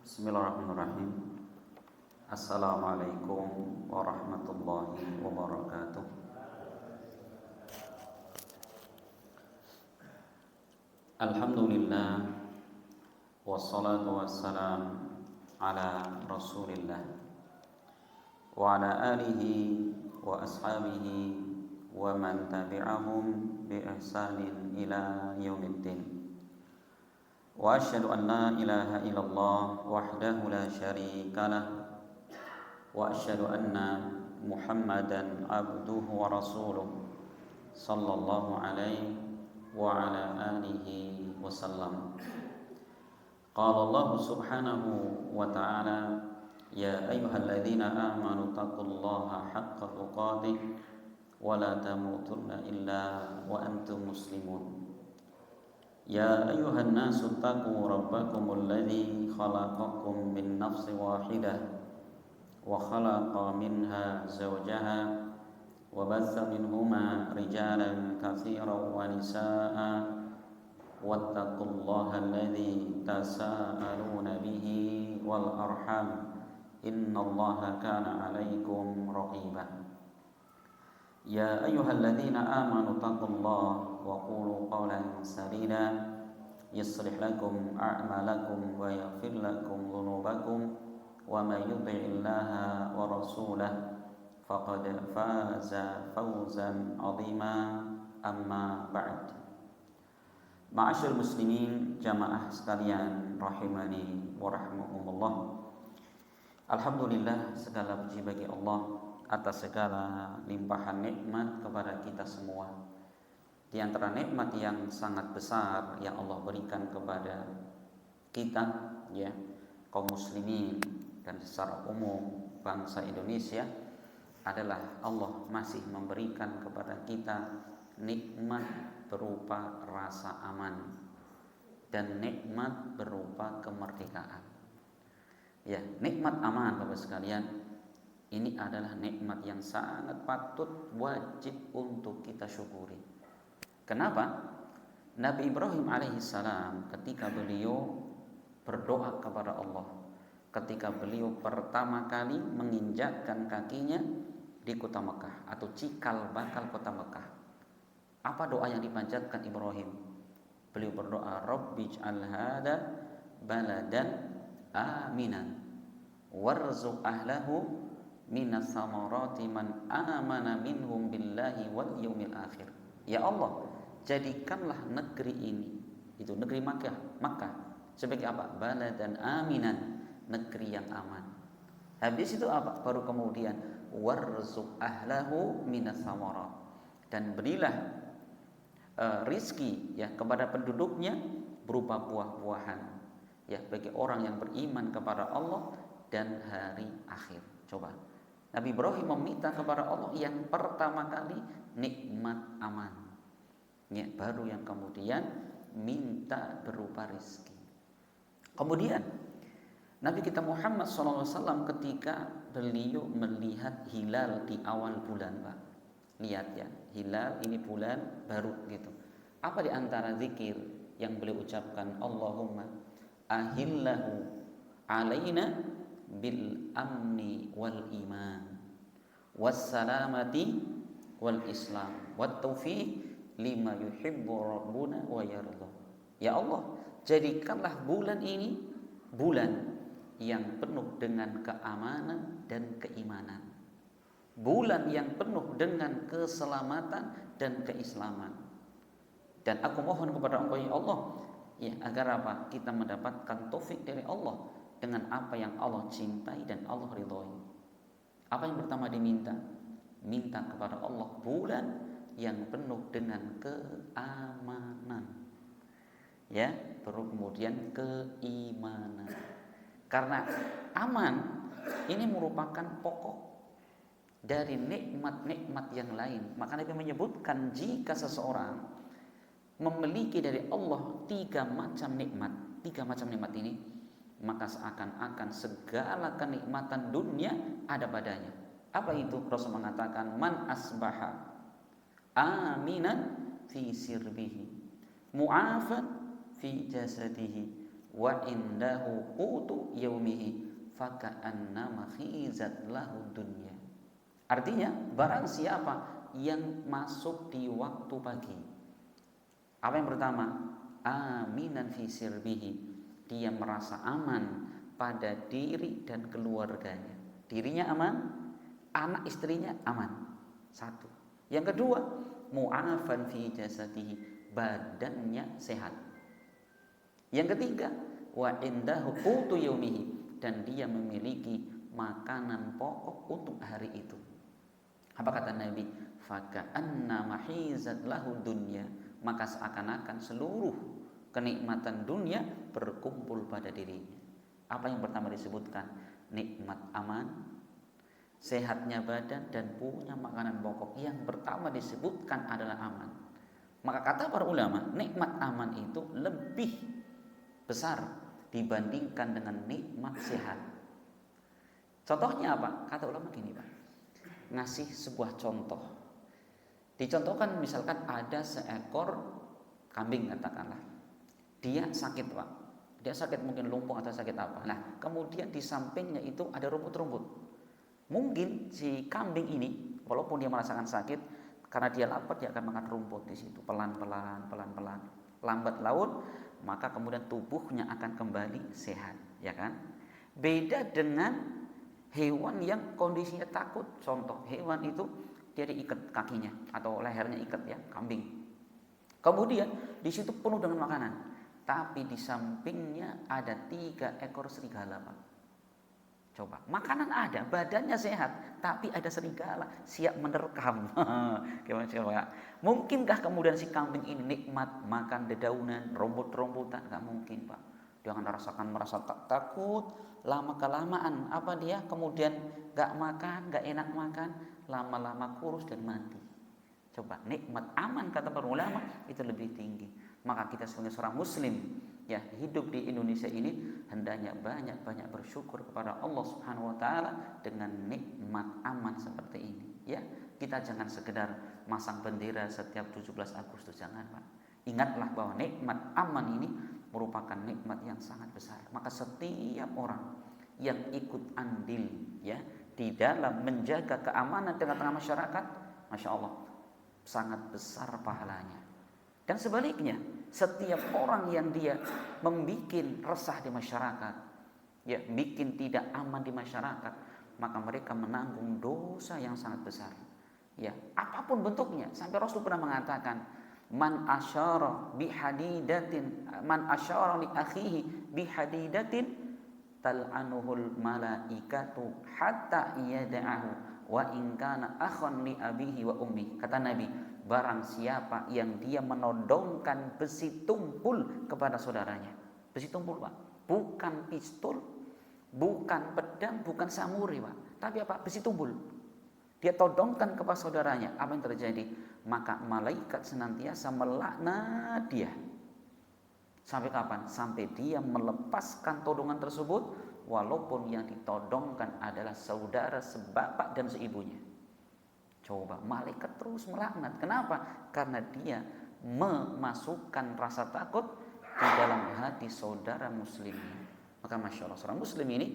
Bismillahirrahmanirrahim. Assalamualaikum warahmatullahi wabarakatuh. Alhamdulillah, wassalatu wassalam ala rasulillah wa ala alihi wa ashabihi wa man tabi'ahum bi ihsanin ila yaumiddin. Wa asyhadu an la ilaha illallah wahdahu la syarika lah wa asyhadu anna Muhammadan abduhu wa rasuluh sallallahu alaihi wa ala alihi wasallam. Qala Allah subhanahu wa ta'ala, ya ayyuhalladzina amanu taqullaha haqqa tuqatih wa la tamutunna illa wa antum muslimun. Ya ayyuhan nasu taqu rabbakumul ladzi khalaqakum min nafsin wahidah wa khalaqa minha zawjaha wa batha minhuma rijalan katsiran wa nisaa'a wattaqullaha alladzi tasaaluna bihi wal arham innallaha kana 'alaikum raqiba. Ya ayyuhalladzina amanu taqullaha wa qulu qawlan sadida yuslih lakum a'malakum wa yaghfir lakum dhunubakum wa may yuti'illaha wa rasulahu faqad faza fawzan 'azima. Amma ba'd. Ma'asyiral muslimin, jamaah sekalian rahimani wa rahimakumullah. Alhamdulillah, segala puji bagi Allah atas segala limpahan nikmat kepada kita semua. Di antara nikmat yang sangat besar yang Allah berikan kepada kita, ya, kaum muslimin dan secara umum bangsa Indonesia, adalah Allah masih memberikan kepada kita nikmat berupa rasa aman dan nikmat berupa kemerdekaan. Ya, nikmat aman Bapak sekalian, ini adalah nikmat yang sangat patut wajib untuk kita syukuri. Kenapa? Nabi Ibrahim alaihissalam ketika beliau berdoa kepada Allah, ketika beliau pertama kali menginjakkan kakinya di kota Mekah atau cikal bakal kota Mekah, apa doa yang dipanjatkan Ibrahim? Beliau berdoa, Rabbij'al hada baladan aminan warzuq ahlahu minas samarati man amana minhum billahi wal yaumil akhir. Ya Allah, jadikanlah negeri ini, itu negeri Makkah sebagai apa? Baladan aminan, negeri yang aman. Habis itu apa? Baru kemudian warzuq ahlahu minas samarat, dan berilah rizki, ya, kepada penduduknya berupa buah-buahan, ya, bagi orang yang beriman kepada Allah dan hari akhir. Coba, Nabi Ibrahim meminta kepada Allah yang pertama kali nikmat aman, ya, baru yang kemudian minta berupa rizki. Kemudian Nabi kita Muhammad SAW ketika beliau melihat hilal di awal bulan, Pak, lihat ya, hilal ini bulan baru gitu. Apa di antara zikir yang beliau ucapkan? Allahumma ahillahu alaina bil amni wal iman wassalamati wal islam wat taufiq lima yuhibbu rabbuna wa yarda. Ya Allah, jadikanlah bulan ini bulan yang penuh dengan keamanan dan keimanan, bulan yang penuh dengan keselamatan dan keislaman. Dan aku mohon kepada Engkau ya Allah, ya, agar apa? Kita mendapatkan taufik dari Allah dengan apa yang Allah cintai dan Allah ridhoi. Apa yang pertama diminta? Minta kepada Allah bulan yang penuh dengan keamanan, ya, baru kemudian keimanan. Karena aman ini merupakan pokok dari nikmat-nikmat yang lain. Maka Nabi menyebutkan jika seseorang memiliki dari Allah tiga macam nikmat ini, maka seakan-akan segala kenikmatan dunia ada padanya. Apa itu? Rasul mengatakan, man asbaha aminan fi sirbihi mu'afan fi jasadihi wa indahu qutu yaumihi faka'annama khizat lahu dunya. Artinya barang siapa yang masuk di waktu pagi, apa yang pertama? Aminan fi sirbihi, dia merasa aman pada diri dan keluarganya. Dirinya aman, anak istrinya aman. Satu. Yang kedua, mu'afan fi jasadihi, badannya sehat. Yang ketiga, wa indahu qutu yaumihi, dan dia memiliki makanan pokok untuk hari itu. Apa kata Nabi? Faka'anna mahizat lahu dunya, maka seakan-akan seluruh kenikmatan dunia berkumpul pada dirinya. Apa yang pertama disebutkan? Nikmat aman, sehatnya badan, dan punya makanan pokok. Yang pertama disebutkan adalah aman. Maka kata para ulama, nikmat aman itu lebih besar dibandingkan dengan nikmat sehat. Contohnya apa? Kata ulama gini, Pak. Ngasih sebuah contoh. Dicontohkan misalkan ada seekor kambing katakanlah. Dia sakit, Pak. Dia sakit mungkin lumpuh atau sakit apa. Nah, kemudian di sampingnya itu ada rumput-rumput. Mungkin si kambing ini walaupun dia merasakan sakit, karena dia lapar dia akan makan rumput di situ pelan-pelan. Lambat laun maka kemudian tubuhnya akan kembali sehat, ya kan? Beda dengan hewan yang kondisinya takut. Contoh, hewan itu dia diikat kakinya atau lehernya ikat, ya, kambing. Kemudian di situ penuh dengan makanan, tapi di sampingnya ada 3 ekor serigala, Pak. Coba, makanan ada, badannya sehat, tapi ada serigala siap menerkam. Gimana coba? Mungkinkah kemudian si kambing ini nikmat makan dedaunan, rumput-rumputan? Gak mungkin, Pak. Dia akan merasa takut. Lama kelamaan apa dia? Kemudian gak makan, gak enak makan, lama-lama kurus dan mati. Coba, nikmat aman kata para ulama itu lebih tinggi. Maka kita sebagai seorang muslim, ya, hidup di Indonesia ini hendaknya banyak-banyak bersyukur kepada Allah Subhanahu wa taala dengan nikmat aman seperti ini, ya. Kita jangan sekedar masang bendera setiap 17 Agustus, jangan, Pak. Ingatlah bahwa nikmat aman ini merupakan nikmat yang sangat besar. Maka setiap orang yang ikut andil, ya, di dalam menjaga keamanan tengah-tengah masyarakat, Masya Allah, sangat besar pahalanya. Dan sebaliknya, setiap orang yang dia membuat resah di masyarakat, ya, bikin tidak aman di masyarakat, maka mereka menanggung dosa yang sangat besar. Ya, apapun bentuknya. Sampai Rasul pernah mengatakan, man asyara li akhihi bihadidatin tal'anuhul malaikatu hatta yada'ahu wa in kana akhan li abihi wa ummi. Kata Nabi, barang siapa yang dia menodongkan besi tumpul kepada saudaranya. Besi tumpul, Pak, bukan pistol, bukan pedang, bukan samurai, Pak, tapi apa? Besi tumpul. Dia todongkan kepada saudaranya. Apa yang terjadi? Maka malaikat senantiasa melaknat dia. Sampai kapan? Sampai dia melepaskan todongan tersebut, walaupun yang ditodongkan adalah saudara sebapak dan seibunya. Coba, malaikat terus melaknat. Kenapa? Karena dia memasukkan rasa takut di dalam hati saudara muslimnya. Maka Masya Allah, seorang muslim ini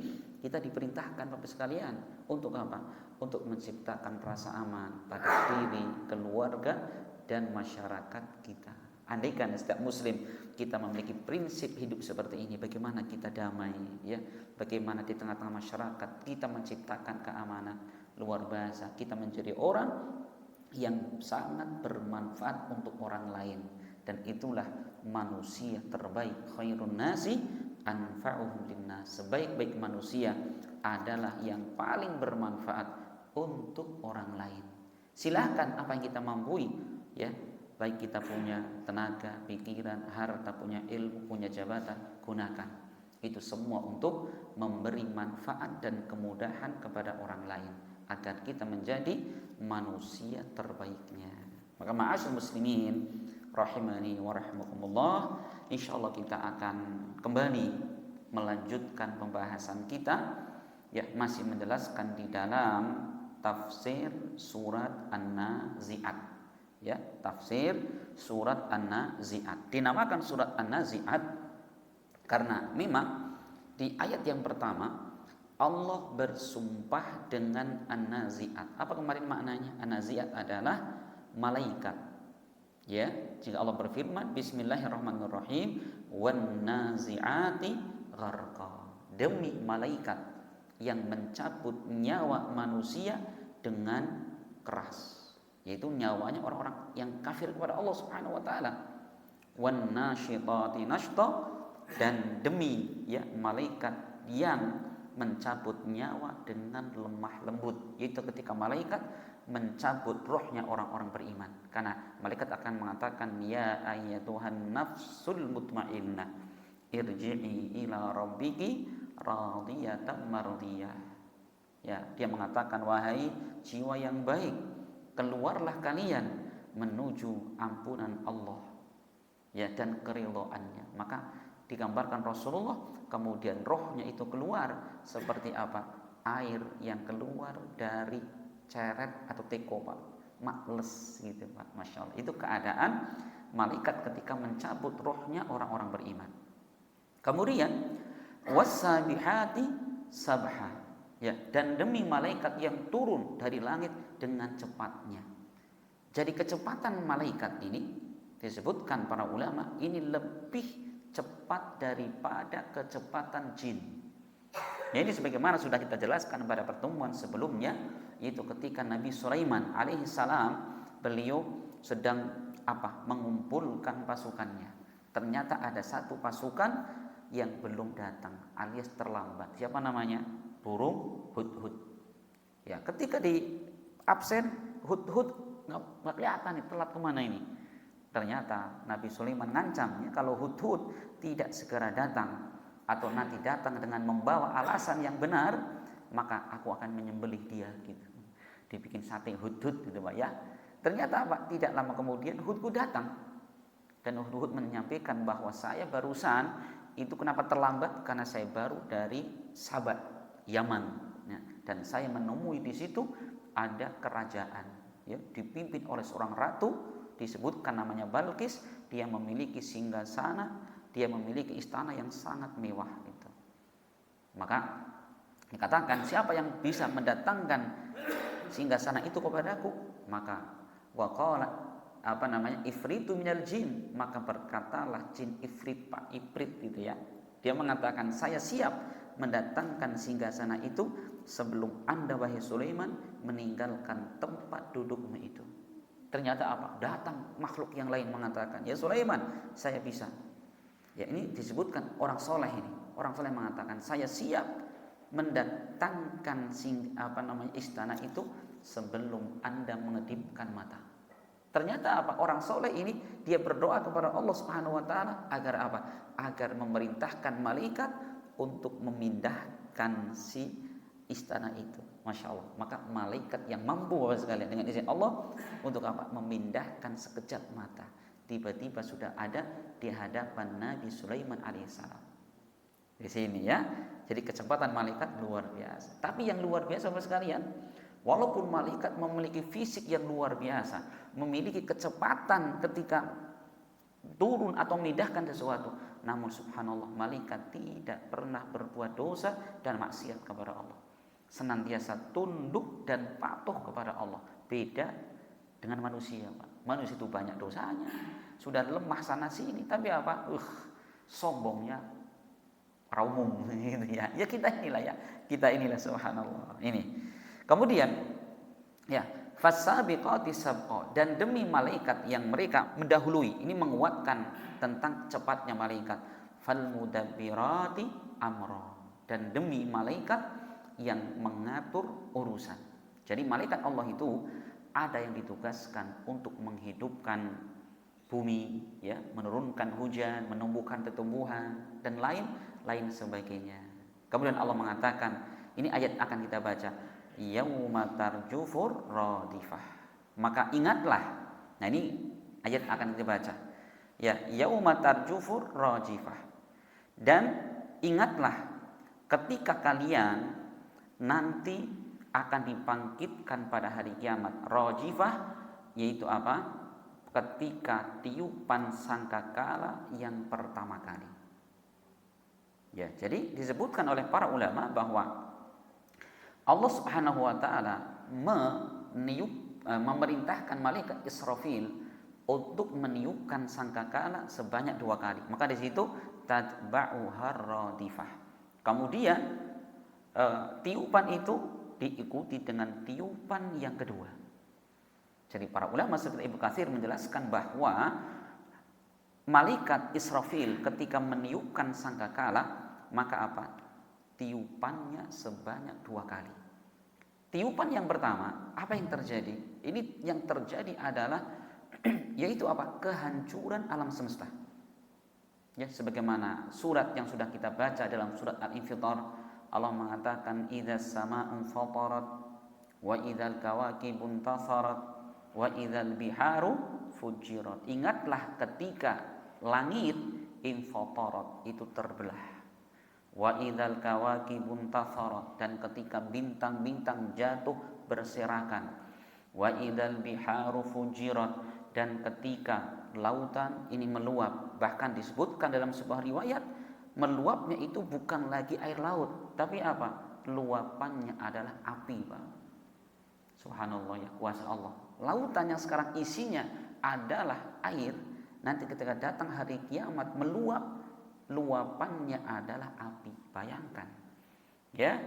kita diperintahkan Bapak sekalian untuk apa? Untuk menciptakan rasa aman pada diri, keluarga, dan masyarakat kita. Andaikan setiap muslim kita memiliki prinsip hidup seperti ini, bagaimana kita damai, ya, bagaimana di tengah-tengah masyarakat kita menciptakan keamanan, luar biasa. Kita menjadi orang yang sangat bermanfaat untuk orang lain, dan itulah manusia terbaik. Khairun nasi anfa'uhum linnas. Sebaik-baik manusia adalah yang paling bermanfaat untuk orang lain. Silahkan apa yang kita mampu, ya, baik kita punya tenaga, pikiran, harta, punya ilmu, punya jabatan, gunakan itu semua untuk memberi manfaat dan kemudahan kepada orang lain, agar kita menjadi manusia terbaiknya. Maka ma'asyiral muslimin rahimani wa rahimakumullah, insyaallah kita akan kembali melanjutkan pembahasan kita, ya, masih menjelaskan di dalam tafsir surat An-Nazi'at, ya, tafsir surat An-Nazi'at. Dinamakan surat An-Nazi'at Karena memang di ayat yang pertama Allah bersumpah dengan An-Nazi'at. Apa kemarin maknanya? An-Nazi'at adalah malaikat. Ya, jika Allah berfirman Bismillahirrahmanirrahim wan nazi'ati gharqa. Demi malaikat yang mencabut nyawa manusia dengan keras, yaitu nyawanya orang-orang yang kafir kepada Allah Subhanahu wa taala. Wan nasyitati nashta, dan demi ya malaikat yang mencabut nyawa dengan lemah lembut, yaitu ketika malaikat mencabut rohnya orang-orang beriman. Karena malaikat akan mengatakan ya ayyatuhan nafsul mutmainnah irji'i ila rabbiki radiyatan mardiyah. Ya, dia mengatakan wahai jiwa yang baik, keluarlah kalian menuju ampunan Allah ya dan keridhaannya. Maka digambarkan Rasulullah kemudian rohnya itu keluar seperti apa? Air yang keluar dari ceret atau teko, Pak. Makles gitu, Pak. Masya Allah. Itu keadaan malaikat ketika mencabut rohnya orang-orang beriman. Kemudian wasabihati sabha. Ya, dan demi malaikat yang turun dari langit dengan cepatnya. Jadi kecepatan malaikat ini disebutkan para ulama ini lebih cepat daripada kecepatan jin. Nah, ini sebagaimana sudah kita jelaskan pada pertemuan sebelumnya, yaitu ketika Nabi Sulaiman alaihissalam beliau sedang mengumpulkan pasukannya. Ternyata ada satu pasukan yang belum datang alias terlambat. Siapa namanya? Burung hudhud. Ya, ketika di absen hudhud nggak kelihatan nih, telat kemana ini. Ternyata Nabi Sulaiman ngancam ya, kalau hudhud tidak segera datang atau nanti datang dengan membawa alasan yang benar, maka aku akan menyembelih dia gitu. Dibikin sate hudhud gitu Pak ya. Ternyata apa? Tidak lama kemudian hudhud datang. Dan hudhud menyampaikan bahwa saya barusan itu kenapa terlambat? Karena saya baru dari Sabat, Yaman. Ya, dan saya menemui di situ ada kerajaan ya, dipimpin oleh seorang ratu, disebutkan namanya Balqis. Dia memiliki singgasana, dia memiliki istana yang sangat mewah gitu. Maka dikatakan siapa yang bisa mendatangkan singgasana itu kepadaku, maka waqala ifritu minal jin, maka berkatalah jin ifrit, Pak, ifrit gitu ya. Dia mengatakan saya siap mendatangkan singgasana itu sebelum Anda wahai Sulaiman meninggalkan tempat dudukmu itu. Ternyata apa? Datang makhluk yang lain mengatakan, ya Sulaiman, saya bisa. Ya, ini disebutkan orang soleh ini. Orang soleh mengatakan, saya siap mendatangkan istana itu sebelum Anda mengedipkan mata. Ternyata apa? Orang soleh ini dia berdoa kepada Allah Subhanahu wa taala agar apa? Agar memerintahkan malaikat untuk memindahkan si istana itu. Masya Allah. Maka malaikat yang mampu sekalian dengan izin Allah untuk apa? Memindahkan sekejap mata. Tiba-tiba sudah ada di hadapan Nabi Sulaiman alaihissalam. Di sini ya. Jadi kecepatan malaikat luar biasa. Tapi yang luar biasa Bapak sekalian, walaupun malaikat memiliki fisik yang luar biasa, memiliki kecepatan ketika turun atau memindahkan sesuatu, namun subhanallah malaikat tidak pernah berbuat dosa dan maksiat kepada Allah. Senantiasa tunduk dan patuh kepada Allah. Beda dengan manusia, Pak. Manusia itu banyak dosanya, sudah lemah sana sini, tapi apa? Sombongnya raumum gitu ya. Ya kita inilah subhanallah. Ini. Kemudian ya, fasabiqati sabqa, dan demi malaikat yang mereka mendahului. Ini menguatkan tentang cepatnya malaikat. Falmudabbirati amra, dan demi malaikat yang mengatur urusan. Jadi malaikat Allah itu ada yang ditugaskan untuk menghidupkan bumi, ya, menurunkan hujan, menumbuhkan tumbuhan dan lain sebagainya. Kemudian Allah mengatakan, ini ayat akan kita baca, yauma tarjufur radifah. Maka ingatlah. Nah, ini ayat akan kita baca. Ya, yauma tarjufur radifah. Dan ingatlah ketika kalian nanti akan dibangkitkan pada hari kiamat. Radifah yaitu apa? Ketika tiupan sangkakala yang pertama kali. Ya, jadi disebutkan oleh para ulama bahwa Allah Subhanahu wa taala memerintahkan malaikat Israfil untuk meniupkan sangkakala sebanyak 2 kali. Maka di situ tatba'u harradifah. Kemudian tiupan itu diikuti dengan tiupan yang kedua. Jadi para ulama seperti Ibnu Katsir menjelaskan bahwa malaikat Israfil ketika meniupkan sangkakala, maka apa? Tiupannya sebanyak 2 kali. Tiupan yang pertama, apa yang terjadi? Ini yang terjadi adalah yaitu apa? Kehancuran alam semesta. Ya, sebagaimana surat yang sudah kita baca dalam surat Al-Infitar, Allah mengatakan idzas samaa'u fatarat wa idzal kawakibu intasarat wa idzal biharu fujirat. Ingatlah ketika langit infatarat itu terbelah. Wa idzal kawakibu intasarat, dan ketika bintang-bintang jatuh berserakan. Wa idzal biharu fujirat, dan ketika lautan ini meluap. Bahkan disebutkan dalam sebuah riwayat, meluapnya itu bukan lagi air laut, tapi apa? Luapannya adalah api, Pak. Subhanallah, ya kuasa Allah. Lautan yang sekarang isinya adalah air, nanti ketika datang hari kiamat meluap, luapannya adalah api. Bayangkan. Ya.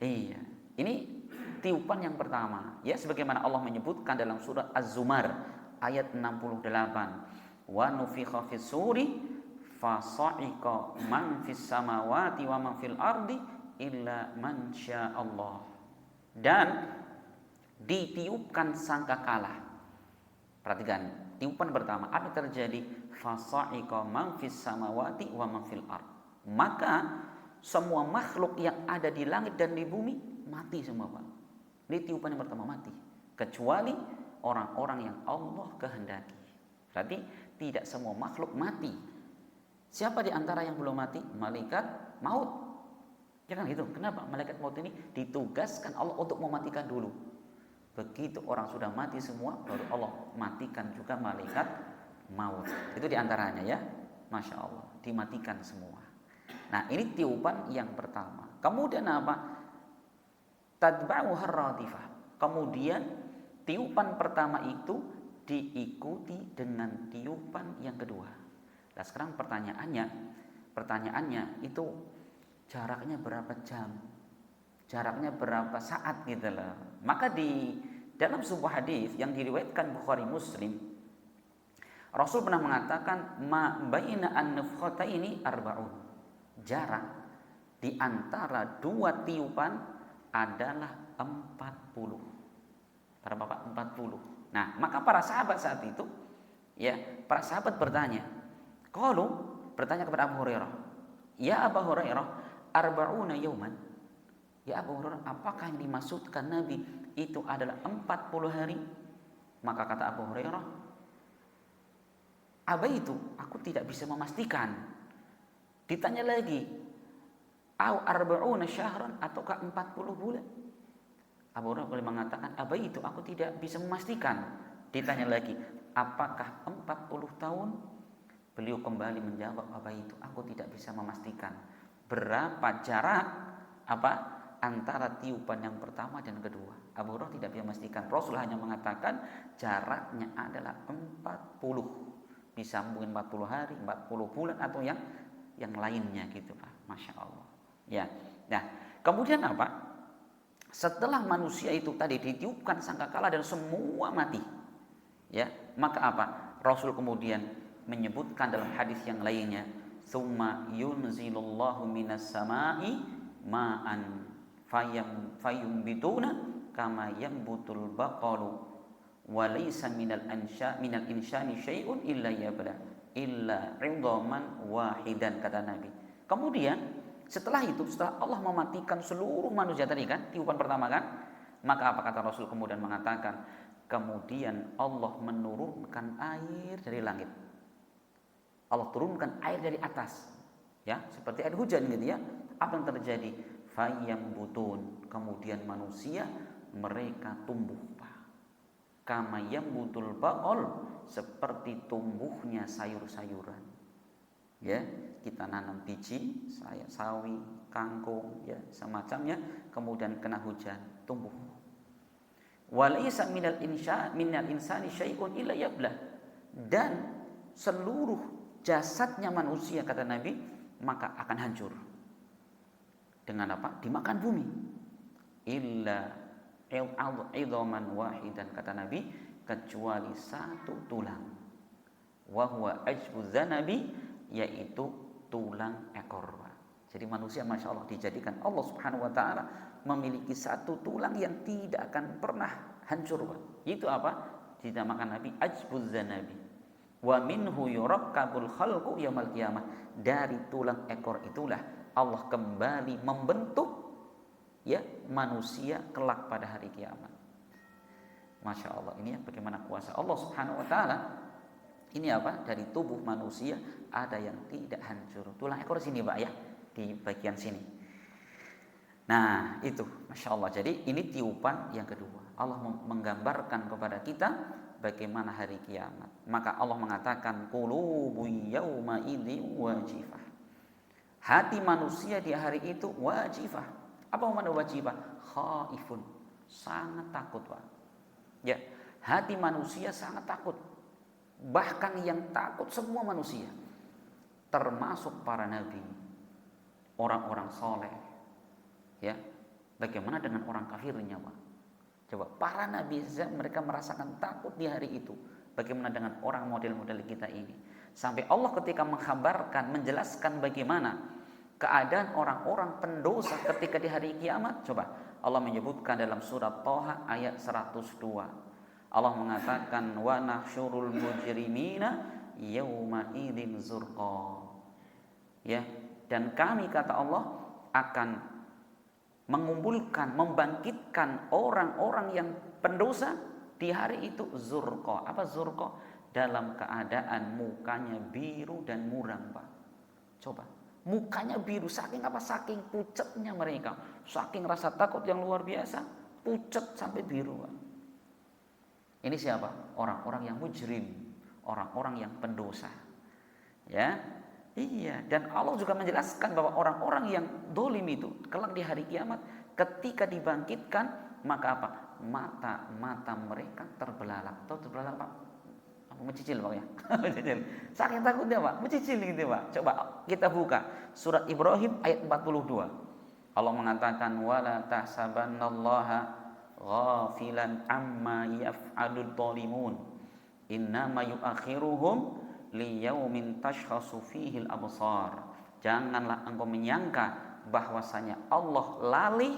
Iya. Ini tiupan yang pertama. Ya, sebagaimana Allah menyebutkan dalam surat Az-Zumar ayat 68. Wa nufikha fis suri fasa'iqa man fis samawati wa man fil ardi illa man sya'allah. Dan ditiupkan sangkakala. Perhatikan, tiupan pertama apa terjadi? Fasa'iqa man fis samawati wa man fil ard. Maka semua makhluk yang ada di langit dan di bumi mati semua, Pak. Ini tiupan yang pertama, mati. Kecuali orang-orang yang Allah kehendaki. Berarti tidak semua makhluk mati. Siapa di antara yang belum mati? Malaikat maut. Jangan gitu. Kenapa? Malaikat maut ini ditugaskan Allah untuk mematikan dulu. Begitu orang sudah mati semua, baru Allah matikan juga malaikat maut. Itu di antaranya, ya. Masya Allah, dimatikan semua. Nah, ini tiupan yang pertama. Kemudian apa? Tatba'u harradifah. Kemudian tiupan pertama itu diikuti dengan tiupan yang kedua. Nah, sekarang pertanyaannya itu jaraknya berapa jam? Jaraknya berapa saat gitu loh. Maka di dalam sebuah hadis yang diriwayatkan Bukhari Muslim, Rasul pernah mengatakan ma baina an-nufkhataini arba'un. Jarak di antara dua tiupan adalah 40. Berapa, Pak? 40. Nah, maka para sahabat saat itu, ya, para sahabat bertanya kepada Abu Hurairah, ya Abu Hurairah, arba'una yauman. Ya Abu Hurairah, apakah yang dimaksudkan Nabi itu adalah 40 hari? Maka kata Abu Hurairah, itu aku tidak bisa memastikan. Ditanya lagi, au arba'una syahran, ataukah 40 bulan? Abu Hurairah boleh mengatakan, itu aku tidak bisa memastikan. Ditanya lagi, apakah 40 tahun? Beliau kembali menjawab, itu aku tidak bisa memastikan. Berapa jarak antara tiupan yang pertama dan kedua? Abu Hurairah tidak bisa memastikan. Rasul hanya mengatakan jaraknya adalah 40. Bisa mungkin 40 hari, 40 bulan, atau yang lainnya gitu, Pak. Masya Allah. Ya. Nah, kemudian apa? Setelah manusia itu tadi ditiupkan sangkakala dan semua mati, ya, maka apa? Rasul kemudian menyebutkan dalam hadis yang lainnya, "Tsumma yunzilullahu minas sama'i ma'an fayumbituna kama yambutul baqalu wa laysa minal insani syai'un illa yabla illa 'idhaman wahidan," kata Nabi. Kemudian setelah Allah mematikan seluruh manusia tadi kan, tiupan pertama kan, maka apa kata Rasul kemudian mengatakan, kemudian Allah menurunkan air dari langit. Allah turunkan air dari atas, ya, seperti air hujan gitu ya. Apa yang terjadi? Fayyambutun, kemudian manusia mereka tumbuh, kama yambutul baqal, seperti tumbuhnya sayur-sayuran. Ya, kita nanam biji, sawi, kangkung, ya semacamnya, kemudian kena hujan, tumbuh. Walaysa minal insani syai'un illa yablah. Dan seluruh jasadnya manusia, kata Nabi, maka akan hancur. Dengan apa? Dimakan bumi. Illa idhaman wahidan, kata Nabi, kecuali satu tulang. Wa huwa ajbu dzanabi, yaitu tulang ekor. Jadi manusia Masya Allah dijadikan Allah Subhanahu wa ta'ala memiliki satu tulang yang tidak akan pernah hancur. Itu apa? Dinamakan Nabi ajbuz dzanabi. Wa minhu yurakkabul khalqu yaumil qiyamah. Dari tulang ekor itulah Allah kembali membentuk ya manusia kelak pada hari kiamat. Masya Allah, ini ya bagaimana kuasa Allah Subhanahu wa ta'ala. Ini apa? Dari tubuh manusia ada yang tidak hancur. Tulang ekor sini Pak ya, di bagian sini. Nah itu Masya Allah. Jadi ini tiupan yang kedua. Allah menggambarkan kepada kita bagaimana hari kiamat. Maka Allah mengatakan qulubu yauma idzi wajifah. Hati manusia di hari itu wajifah. Apa makna wajifah? Khaifun, sangat takut Pak. Ya, hati manusia sangat takut. Bahkan yang takut semua manusia, termasuk para nabi, orang-orang soleh. Ya, bagaimana dengan orang kafirnya, Pak? Coba, para nabi saja mereka merasakan takut di hari itu. Bagaimana dengan orang model-model kita ini? Sampai Allah ketika mengkhabarkan, menjelaskan bagaimana keadaan orang-orang pendosa ketika di hari kiamat. Coba, Allah menyebutkan dalam surat Thaha ayat 102. Allah mengatakan wa nahsyurul mujrimina yauma idzin zurqa. Ya, dan kami kata Allah akan mengumpulkan, membangkitkan orang-orang yang pendosa di hari itu zurqa. Apa zurqa? Dalam keadaan mukanya biru dan muram, Pak. Coba, mukanya biru saking apa? Saking pucetnya mereka, saking rasa takut yang luar biasa, pucet sampai biru, Pak. Ini siapa? Orang-orang yang mujrim, orang-orang yang pendosa. Ya, iya. Dan Allah juga menjelaskan bahwa orang-orang yang dolim itu kelak di hari kiamat, ketika dibangkitkan, maka apa? Mata mereka terbelalak. Tahu terbelalak Pak? Mencicil Pak ya. Mencicil. Saking takutnya Pak, mencicil gitu Pak. Coba kita buka surat Ibrahim ayat 42. Allah mengatakan wala tahsabannallaha ghafilan amma yaf'alul zalimun innama yu'akhiruhum liyaumin tashkhasu fihil absar. Janganlah engkau menyangka bahwasanya Allah lalai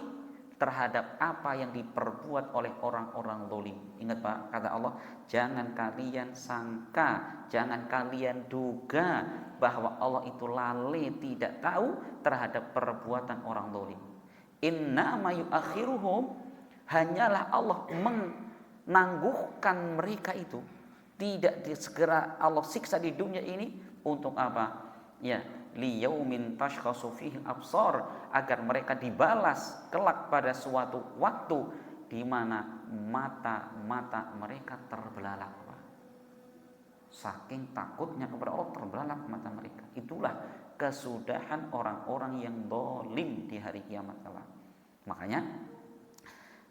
terhadap apa yang diperbuat oleh orang-orang zalim. Ingat Pak, kata Allah, jangan kalian sangka, jangan kalian duga bahwa Allah itu lalai tidak tahu terhadap perbuatan orang zalim. Innama yu'akhiruhum, hanyalah Allah menangguhkan mereka itu, tidak segera Allah siksa di dunia ini untuk apa? Ya, liyaumin tashkhasu fihi absar, agar mereka dibalas kelak pada suatu waktu di mana mata-mata mereka terbelalak. Saking takutnya kepada Allah terbelalak mata mereka. Itulah kesudahan orang-orang yang zalim di hari kiamat kelak. Makanya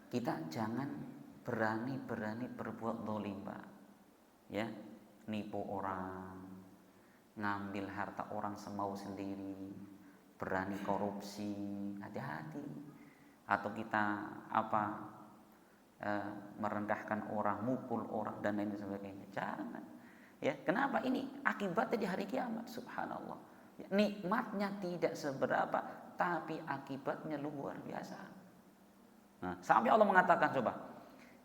kita jangan berani-berani berbuat zalim, Pak. Ya, nipu orang, ngambil harta orang semau sendiri, berani korupsi, hati-hati. Atau kita merendahkan orang, mukul orang dan lain sebagainya. Jangan. Ya, kenapa? Ini akibatnya di hari kiamat, subhanallah. Ya, nikmatnya tidak seberapa, tapi akibatnya luar biasa. Nah, sampai Allah mengatakan, coba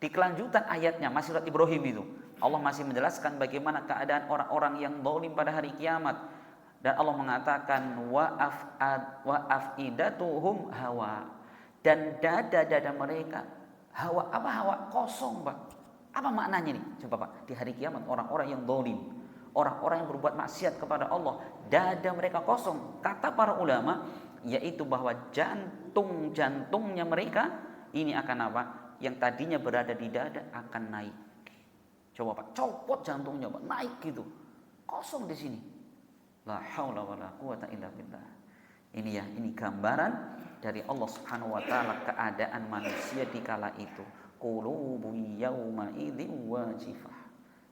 di kelanjutan ayatnya masih surat Ibrahim itu, Allah masih menjelaskan bagaimana keadaan orang-orang yang zalim pada hari kiamat. Dan Allah mengatakan wa afidatuhum hawa, dan dada-dada mereka hawa. Apa hawa? Kosong, Pak. Apa maknanya nih? Coba Pak, di hari kiamat orang-orang yang zalim, orang-orang yang berbuat maksiat kepada Allah, dada mereka kosong. Kata para ulama, yaitu bahwa jantungnya mereka ini akan apa? Yang tadinya berada di dada akan naik. Coba Pak, copot jantungnya Pak, naik gitu. Kosong di sini. La haula wala quwata illa billah. Ini gambaran dari Allah Subhanahu wa taala keadaan manusia di kala itu. Qulubu yauma idzin wajifah.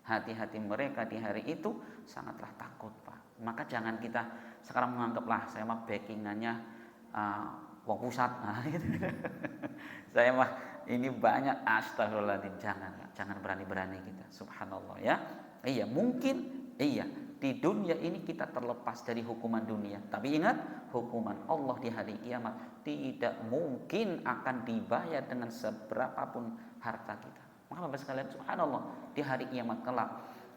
Hati-hati mereka di hari itu sangatlah takut, Pak. Maka jangan kita sekarang menganggaplah saya mah backingannya wong pusat. Nah, gitu. Saya mah ini banyak, astagfirullahaladzim. Jangan berani-berani kita, subhanallah ya. Iya mungkin, iya di dunia ini kita terlepas dari hukuman dunia, tapi ingat hukuman Allah di hari kiamat tidak mungkin akan dibayar dengan seberapapun harta kita. Maka Bapak sekalian, subhanallah, di hari kiamat kelak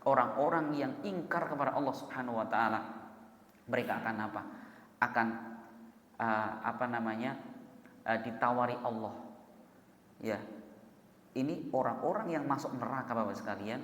orang-orang yang ingkar kepada Allah Subhanahu wa taala, mereka akan apa? Akan ditawari Allah. Ya. Ini orang-orang yang masuk neraka Bapak sekalian,